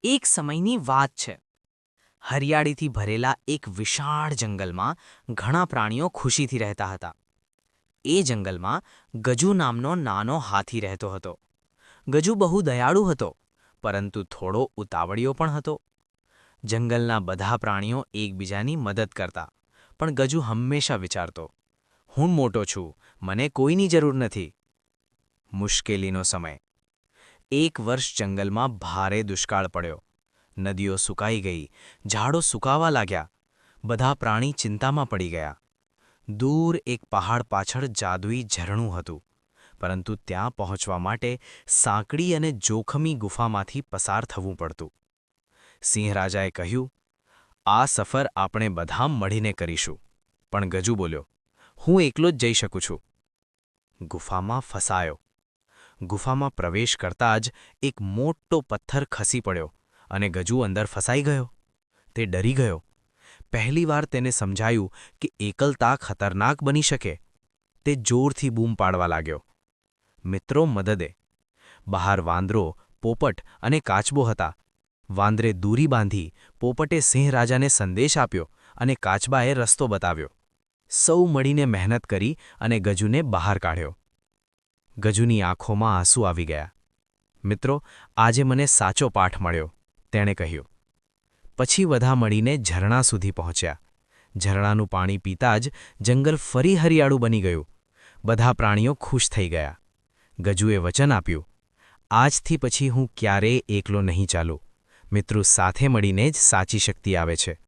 એક સમયની વાત છે. હરિયાળીથી ભરેલા એક વિશાળ જંગલમાં ઘણા પ્રાણીઓ ખુશીથી રહેતા હતા. એ જંગલમાં ગજુ નામનો નાનો હાથી રહેતો હતો. ગજુ બહુ દયાળુ હતો, પરંતુ થોડો ઉતાવળિયો પણ હતો. જંગલના બધા પ્રાણીઓ એકબીજાની મદદ કરતા, પણ ગજુ હંમેશા વિચારતો, હું મોટો છું, મને કોઈની જરૂર નથી. મુશ્કેલીનો સમય. એક વર્ષ જંગલમાં ભારે દુષ્કાળ પડ્યો. નદીઓ સુકાઈ ગઈ, ઝાડો સુકાવા લાગ્યા. બધા પ્રાણી ચિંતામાં પડી ગયા. દૂર એક પહાડ પાછળ જાદુઈ ઝરણું હતું, પરંતુ ત્યાં પહોંચવા માટે સાંકડી અને જોખમી ગુફામાંથી પસાર થવું પડતું. સિંહરાજાએ કહ્યું, આ સફર આપણે બધા મળીને કરીશું. પણ ગજુ બોલ્યો, હું એકલો જ જઈ શકું છું. ગુફામાં ફસાયો. ગુફામાં પ્રવેશ કરતાં જ એક મોટો પથ્થર ખસી પડ્યો અને ગજુ અંદર ફસાઈ ગયો. તે ડરી ગયો. પહેલીવાર તેને સમજાયું કે એકલતા ખતરનાક બની શકે. તે જોરથી બૂમ પાડવા લાગ્યો, મિત્રો મદદે! બહાર વાંદરો, પોપટ અને કાચબો હતા. વાંદરે દૂરી બાંધી, પોપટે સિંહરાજાને સંદેશ આપ્યો અને કાચબાએ રસ્તો બતાવ્યો. સૌ મળીને મહેનત કરી અને ગજુને બહાર કાઢ્યો. ગજુની આંખોમાં આંસુ આવી ગયા. મિત્રો, આજે મને સાચો પાઠ મળ્યો, તેણે કહ્યું. પછી બધા મળીને ઝરણા સુધી પહોંચ્યા. ઝરણાનું પાણી પીતા જ જંગલ ફરી હરિયાળું બની ગયું. બધા પ્રાણીઓ ખુશ થઈ ગયા. ગજુએ વચન આપ્યું, આજથી પછી હું ક્યારેય એકલો નહીં ચાલું. મિત્રો સાથે મળીને જ સાચી શક્તિ આવે છે.